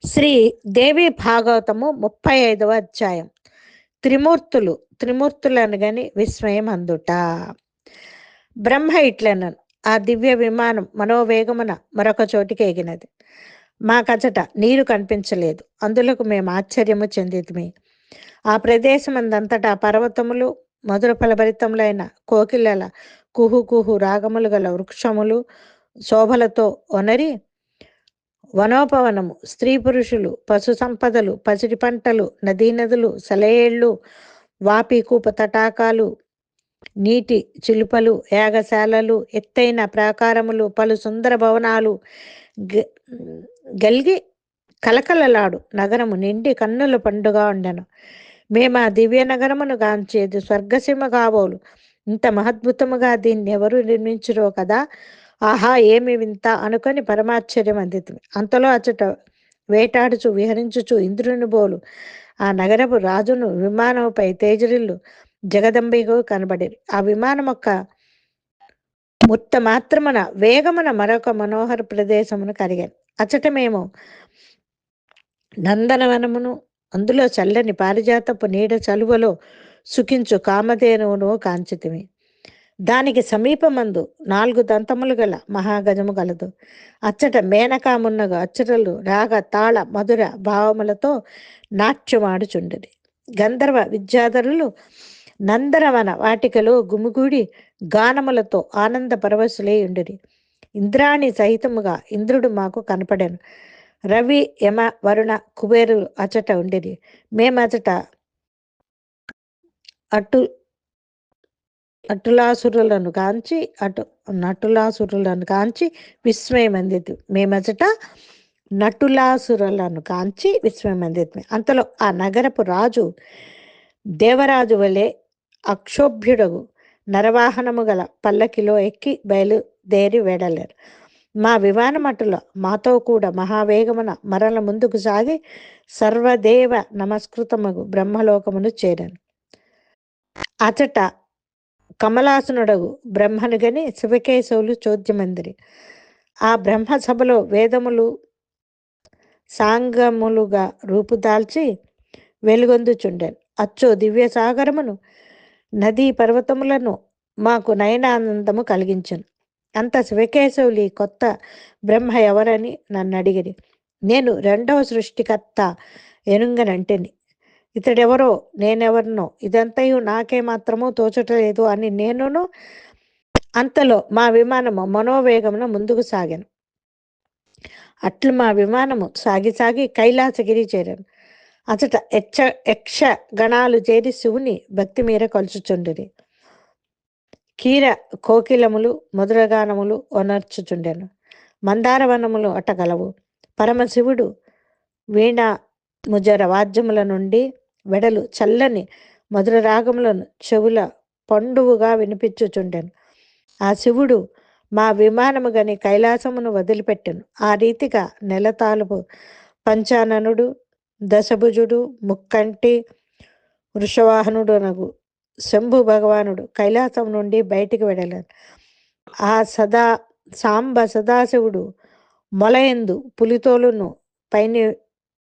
శ్రీ దేవి భాగవతము 35వ అధ్యాయం. త్రిమూర్తులనగని విస్మయం అందుట. బ్రహ్మ ఇట్లనను, ఆ దివ్య విమానం మనోవేగమున మరొక చోటికి ఎగినది. మాకచట నీరు కనిపించలేదు. అందులకు మేము ఆశ్చర్యము చెందితిమి. ఆ ప్రదేశమందంతటా పర్వతములు, మధుర ఫలభరితములైన కోకిలల కుహు కుహు రాగములు గల వృక్షములు శోభలతో ఒనరి, వనోపవనము, స్త్రీ పురుషులు, పశు సంపదలు, పసిడి పంటలు, నదీనదులు, సెలయేళ్ళు, వాపి కూప తటాకాలు, నీటి చిలుపలు, యాగశాలలు, ఎత్తైన ప్రాకారములు, పలు సుందర భవనాలు గల్గి కలకలలాడు నగరము నిండి కన్నుల పండుగ ఉండెను. మేము ఆ దివ్య నగరమును గాంచేది స్వర్గసీమ కాబోలు. ఇంత మహద్భుతముగా దీన్ని ఎవరు నిర్మించురో కదా, ఆహా ఏమి వింత అనుకొని పరమాశ్చర్యం అందితుంది. అంతలో అచ్చట వేటాడుచు విహరించుచు ఇంద్రుని బోలు ఆ నగరపు రాజును విమానముపై తేజరిల్లు జగదంబికు కనబడిరి. ఆ విమానం యొక్క ముత్త మాత్రమున వేగమున మరొక మనోహర ప్రదేశమును కరిగాను. అచ్చట మేము నందనవనమును, అందులో చల్లని పారిజాతపు నీడ చలువలో సుఖించు కామధేనువును కాంచితిమి. దానికి సమీపమందు 4 దంతములు గల మహాగజము గలదు. అచ్చట మేనకామున్నగా అచ్చటలు రాగ తాళ మధుర భావములతో నాట్యమాడుచుండెది. గంధర్వ విద్యాధరులు నందనవన వాటికలో గుమిగూడి గానములతో ఆనంద పరవశులై ఉండిరి. ఇంద్రాణి సహితముగా ఇంద్రుడు మాకు కనపడాను. రవి, యమ, వరుణ, కుబేరులు అచట ఉండిరి. మేమచట నటులాసురులను కాంచి విస్మయమందితి. మేమచట నటులాసురులను కాంచి విస్మయమందితి. అంతలో ఆ నగరపు రాజు దేవరాజు వలె అక్షోభ్యుడగు నరవాహనము గల పల్లకిలో ఎక్కి బయలుదేరి వెడలేరు. మా విమానమటుల మాతో కూడా మహావేగమున మరల ముందుకు సాగి సర్వదేవ నమస్కృతమగు బ్రహ్మలోకమును చేరాను. అచట కమలాసనుడగు బ్రహ్మను గని శివకేశవులు చోద్యమందిరి. ఆ బ్రహ్మ సభలో వేదములు సాంగములుగా రూపుదాల్చి వెలుగొందుచుండెను. అచ్చో దివ్య సాగరమును, నదీ పర్వతములను మాకు నయనానందము కలిగించను. అంత శివకేశవులి కొత్త బ్రహ్మ ఎవరని నన్ను అడిగిరి. నేను 2వ సృష్టికర్త ఎనుంగనంటిని. ఇతడెవరో నేనెవరినో ఇదంతయు నాకే మాత్రము తోచటలేదు అని నేనును. అంతలో మా విమానము మనోవేగమున ముందుకు సాగాను. అట్లు మా విమానము సాగి కైలాసగిరి చేరాను. అచట యక్ష గణాలు చేరి శివుని భక్తి మీర కొలుచుచుండిరి. కీర కోకిలములు మధురగానములు ఒనర్చుచుండెను. మందారవనములు అటగలవు. పరమశివుడు వీణ ముజర వాద్యముల నుండి వెడలు చల్లని మధుర రాగములను చెవుల పండువుగా వినిపించుచుండెను. ఆ శివుడు మా విమానము గని కైలాసమును వదిలిపెట్టెను. ఆ రీతిగా నెలతాలుపు పంచాననుడు, దశభుజుడు, ముక్కంటి, వృషవాహనుడు శంభు భగవానుడు కైలాసం నుండి బయటికి వెడలేను. ఆ సాంబ సదాశివుడు మొలయందు పులితోలును, పైన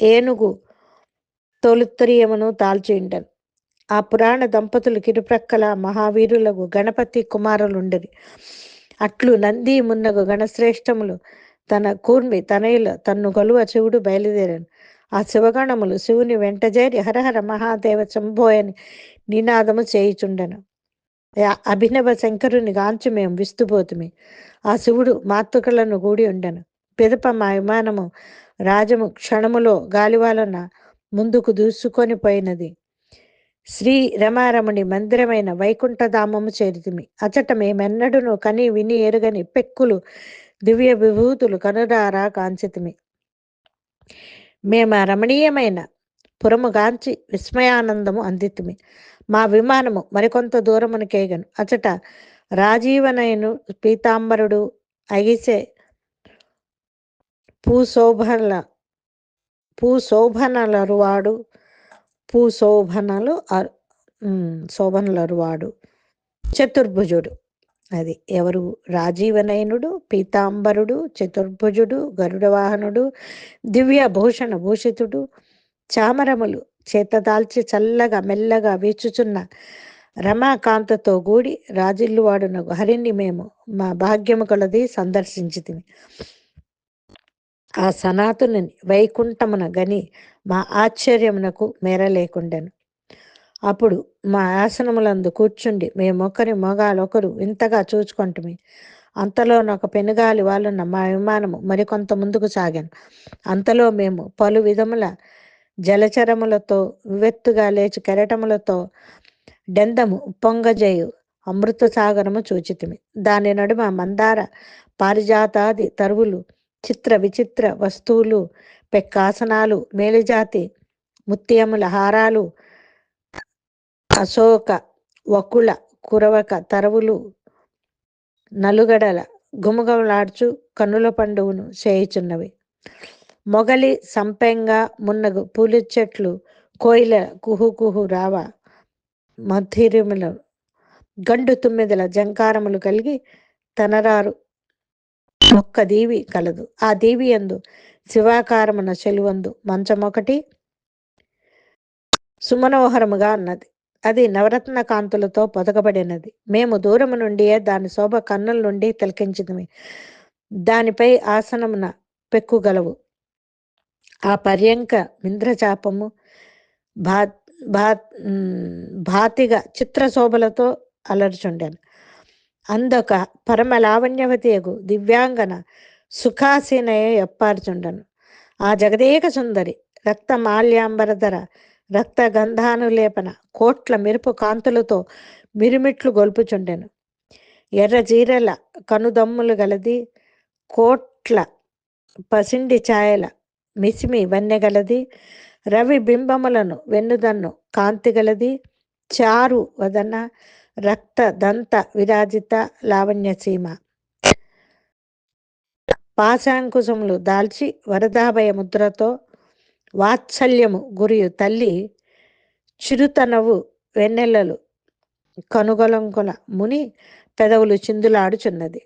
ఏనుగు తోలుత్తరీయమును తాల్చి ఉండెను. ఆ పురాణ దంపతులు కిరుప్రక్కల మహావీరులకు గణపతి కుమారులుండిరి. అట్లు నంది మున్నగు గణశ్రేష్టములు తన కూర్మి తనయుల తన్ను కొలువ శివుడు బయలుదేరాను. ఆ శివగణములు శివుని వెంటజేరి హరహర మహాదేవ శంభోయని నినాదము చేయుచుండెను. అభినవ శంకరుని గాంచి మేము విస్తుపోతుమి. ఆ శివుడు మాతృకలను గూడి ఉండెను. పిదప మా విమానము రాజము క్షణములో గాలివాలన ముందుకు దూసుకొని పోయినది. శ్రీ రమారమణి మందిరమైన వైకుంఠధామము చేరితిమి. అచట మేమెన్నడూను కని విని ఎరుగని పెక్కులు దివ్య విభూతులు కనురారా కాంచితిమి. మేము ఆ రమణీయమైన పురము గాంచి విస్మయానందము అందితిమి. మా విమానము మరికొంత దూరమును కేగను. అచట రాజీవనయను పీతాంబరుడు అగిసే శోభనలరువాడు చతుర్భుజుడు అది ఎవరు? రాజీవనయనుడు, పీతాంబరుడు, చతుర్భుజుడు, గరుడవాహనుడు, దివ్య భూషణ భూషితుడు, చామరములు చేతదాల్చి చల్లగా మెల్లగా వీచుచున్న రమాకాంతతో గూడి రాజిల్లువాడునగు హరిని మేము మా భాగ్యము కొలది సందర్శించితిమి. ఆ సనాతుని వైకుంఠమున గని మా ఆశ్చర్యమునకు మేరలేకుండెను. అప్పుడు మా ఆసనములందు కూర్చుండి మేమొకరి మొగాలొకరు ఇంతగా చూచుకొంటిమి. అంతలోనొక పెనుగాలి వాళ్ళున్న మా విమానము మరికొంత ముందుకు సాగాను. అంతలో మేము పలు విధముల జలచరములతో వివెత్తుగా లేచి కెరటములతో డెందము ఉప్పొంగజేయు అమృత సాగరము చూచితిమి. దాని నడుమ మందార పారిజాతాది తరువులు, చిత్ర విచిత్ర వస్తువులు, పెక్కాసనాలు, మేలుజాతి ముత్యముల హారాలు, అశోక వకుల కురవక తరవులు, నలుగడల గుమగుమలాడ్చు కన్నుల పండువును చేయుచున్నవి. మొగలి సంపెంగ మున్నగు పూలి చెట్లు, కోయిల కుహు కుహు రావ మధిరములు, గండు తుమ్మెదల జంకారములు కలిగి తనరారు ఒక్క దీవి కలదు. ఆ దీవి యందు శివాకారమున చెలువందు మంచమొకటి సుమనోహరముగా ఉన్నది. అది నవరత్న కాంతులతో పొదగబడినది. మేము దూరము నుండియే దాని శోభ కన్నుల నుండి తిలకించినవి. దానిపై ఆసనమున పెక్కుగలవు. ఆ పర్యంక మింద్రచాపము భా భా భాతిగా చిత్రశోభలతో అలర్చుండెను. అందొక పరమ లావణ్యవతియగు దివ్యాంగన సుఖాసీనయ ఎప్పార్చుండెను. ఆ జగదేక సుందరి రక్త మాల్యాంబరధర రక్త గంధానులేపన కోట్ల మెరుపు కాంతులతో మిరుమిట్లు గొల్పుచుండెను. ఎర్ర జీరల కనుదమ్ములు గలది, కోట్ల పసిండి ఛాయల మిసిమి వన్నెగలది, రవి బింబములను వెన్నుదన్ను కాంతిగలది, చారు వదన రక్త దంత విరాజిత లావణ్యసీమ. పాశాంకుశములు దాల్చి వరదాభయ ముద్రతో వాత్సల్యము గురియు తల్లి చిరుతనవు వెన్నెలలు కనుగొలంకొల ముని పెదవులు చిందులాడుచున్నది.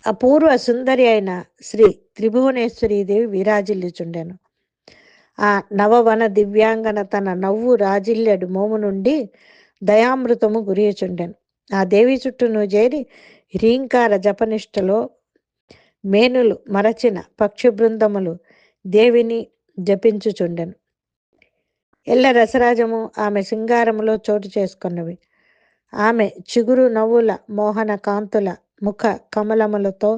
అపూర్వ సుందరి అయిన శ్రీ త్రిభువనేశ్వరీదేవి విరాజిల్లుచుండెను. ఆ నవవన దివ్యాంగన తన నవ్వు రాజిల్లెడు మోము నుండి దయామృతము గురియుచుండెను. ఆ దేవి చుట్టూను చేరి హ్రీంకార జపనిష్టలో మేనులు మరచిన పక్షి బృందములు దేవిని జపించుచుండెను. ఎల్ల రసరాజము ఆమె సింగారములో చోటు చేసుకున్నవి. ఆమె చిగురు నవ్వుల మోహన కాంతుల ముఖ కమలములతో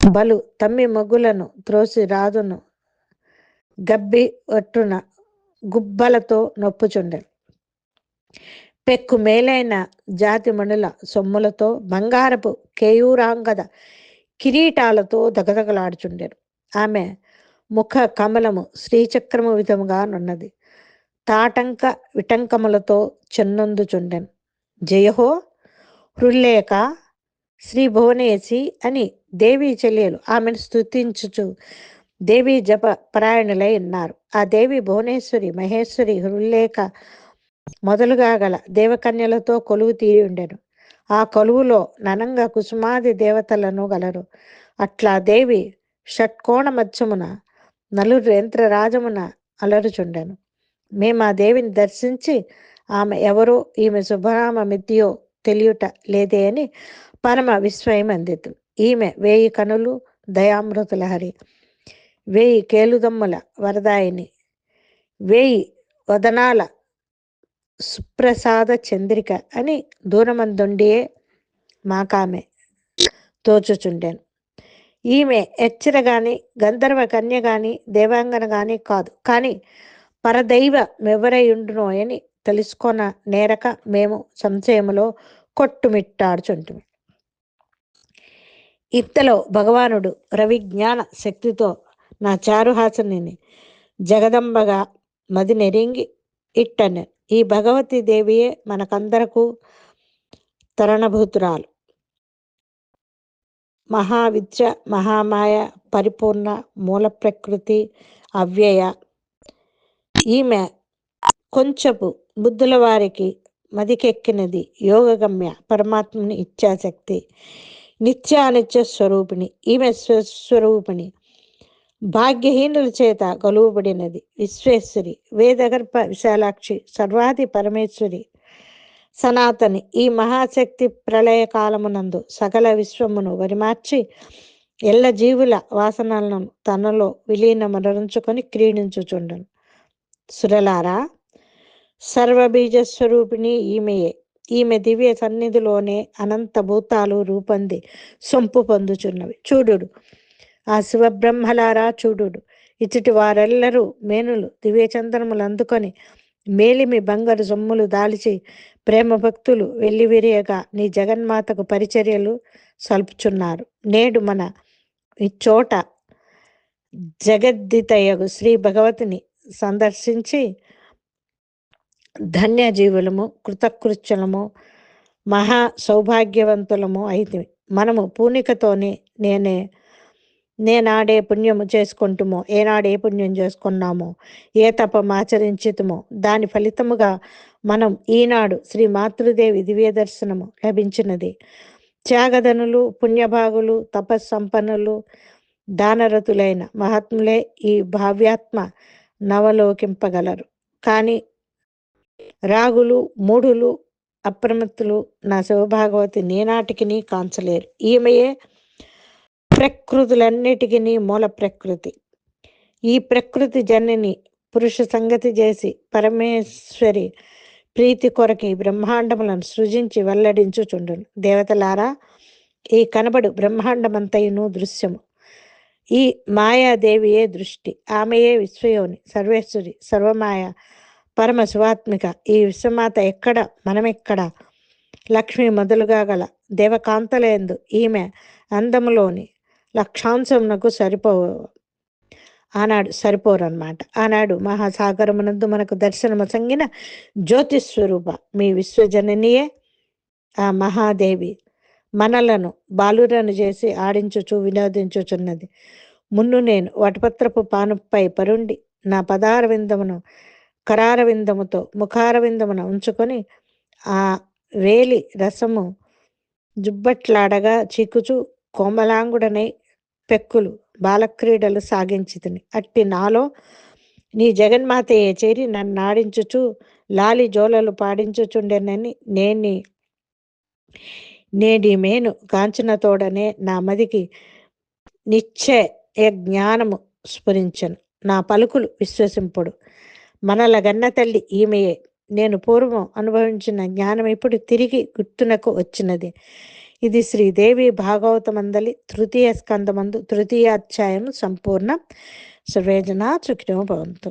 బలు తమ్మి మొగ్గులను త్రోసి రాదును గబ్బి ఒట్టున గుబ్బలతో నొప్పుచుండెను. పెక్కు మేలైన జాతిమణుల సొమ్ములతో బంగారపు కేయూరాంగద కిరీటాలతో దగదగలాడుచుండెను. ఆమె ముఖ కమలము శ్రీచక్రము విధముగా నున్నది. తాటంక విటంకములతో చెన్నొందుచుండెను. జయహో హృల్లేక శ్రీ భువనేసి అని దేవీ చెల్లెలు ఆమెను స్తుతించుచు దేవీ జప పరాయణులై ఉన్నారు. ఆ దేవి భువనేశ్వరి, మహేశ్వరి, హృల్లేక మొదలుగా గల దేవకన్యలతో కొలువు తీరి ఉండెను. ఆ కొలువులో ననంగ కుసుమాది దేవతలను గలరు. అట్లా దేవి షట్కోణ మధ్యమున నలురు యంత్రరాజమున అలరుచుండెను. మేము ఆ దేవిని దర్శించి ఆమె ఎవరో ఈమె శుభనామమిద్యో తెలియట లేదే అని పరమ విస్మయం అందిద్దు. ఈమె 1000 కనులు దయామృతులహరి, 1000 కేలుదమ్ముల వరదాయిని, 1000 వదనాల సుప్రసాద చంద్రిక అని దూరమందుండియే మాకామె తోచుచుండెను. ఈమె ఎచ్చర గాని గంధర్వ కన్య గాని దేవాంగన గాని కాదు, కానీ పరదైవ మెవరయుండునో అని తెలుసుకొన నేరక మేము సంశయములో కొట్టుమిట్టాడుచుంటిమి. ఇంతలో భగవానుడు రవిజ్ఞాన శక్తితో నా చారుహాసనిని జగదంబగా మది నెరింగి ఇట్టను. ఈ భగవతి దేవియే మనకందరకు తరణభూతురాలు, మహావిద్య, మహామాయ, పరిపూర్ణ, మూల ప్రకృతి, అవ్యయ. ఈమె కొంచెపు బుద్ధుల వారికి మదికెక్కినది యోగగమ్య పరమాత్మని ఇచ్ఛాశక్తి నిత్యానిత్య స్వరూపిణి. ఈమె స్వస్వరూపిణి భాగ్యహీనుల చేత కొలువబడినది విశ్వేశ్వరి, వేదగర్భ విశాలాక్షి, సర్వాది పరమేశ్వరి, సనాతని. ఈ మహాశక్తి ప్రళయ కాలమునందు సకల విశ్వమును వరిమార్చి ఎల్ల జీవుల వాసనలను తనలో విలీనమరుంచుకొని క్రీడించుచుండను. సురలారా, సర్వబీజస్వరూపిణి ఈమెయే. ఈమె దివ్య సన్నిధిలోనే అనంత భూతాలు రూపొంది సొంపు పొందుచున్నవి. చూడుడు ఆ శివబ్రహ్మలారా, చూడుడు. ఇచ్చటి వారెల్లరూ మేనులు దివ్యచంద్రములు అందుకొని మేలిమి బంగారు సొమ్ములు దాల్చి ప్రేమ భక్తులు వెల్లివిరియగా నీ జగన్మాతకు పరిచర్యలు సల్పుచున్నారు. నేడు మన ఈ చోట జగద్దితయగు శ్రీ భగవతిని సందర్శించి ధన్యజీవులము, కృతకృత్యులము, మహా సౌభాగ్యవంతులము అయితివి. మనము పూనికతోనే నేనాడే పుణ్యము చేసుకుంటుమో, ఏనాడే పుణ్యం చేసుకున్నామో, ఏ తపం ఆచరించితుమో దాని ఫలితముగా మనం ఈనాడు శ్రీ మాతృదేవి దివ్య దర్శనము లభించినది. త్యాగధనులు, పుణ్యభాగులు, తపస్సంపన్నులు, దానరతులైన మహాత్ములే ఈ భావ్యాత్మ నవలోకింపగలరు. కానీ రాగులు, మూఢులు, అప్రమత్తులు నా శివభాగవతి నేనాటికి కాంచలేరు. ఈమెయే ప్రకృతులన్నిటికీ మూల ప్రకృతి. ఈ ప్రకృతి జనని పురుష సంగతి చేసి పరమేశ్వరి ప్రీతి కొరకి బ్రహ్మాండములను సృజించి వెల్లడించుచుండును. దేవతలారా, ఈ కనబడు బ్రహ్మాండమంతయును దృశ్యము. ఈ మాయాదేవియే దృష్టి. ఆమెయే విశ్వయోని, సర్వేశ్వరి, సర్వమాయ, పరమ శివాత్మిక. ఈ విశ్వమాత ఎక్కడ, మనమెక్కడ? లక్ష్మి మొదలుగా గల దేవకాంతలేందు ఈమె అందములోని లక్షాంశమునకు సరిపోరన్నమాట. ఆనాడు మహాసాగరమునందు మనకు దర్శనము సంగిన జ్యోతిస్వరూప మీ విశ్వజననియే ఆ మహాదేవి మనలను బాలురను చేసి ఆడించుచు వినోదించుచున్నది. మున్ను నేను వటపత్రపు పానుపై పరుండి నా పదారవిందమును కరారవిందముతో ముఖారవిందమున ఉంచుకొని ఆ వేలి రసము జుబ్బట్లాడగా చీకుచు కోమలాంగుడనై పెక్కులు బాలక్రీడలు సాగించితిని. అట్టి నాలో నీ జగన్మాతయే చేరి నన్ను ఆడించుచు లాలి జోలలు పాడించుచుండెనని నేడి మేను కాంచిన తోడనే నా మదికి నిశ్చయ జ్ఞానము స్ఫురించను. నా పలుకులు విశ్వసింపుడు. మనల గన్న తల్లి ఈమెయే. నేను పూర్వం అనుభవించిన జ్ఞానం ఇప్పుడు తిరిగి గుర్తునకు వచ్చినది. ఇది శ్రీదేవి భాగవతమందలి తృతీయ స్కందమందు తృతీయాధ్యాయం సంపూర్ణ. సర్వేజనా సుఖినో భవంతు.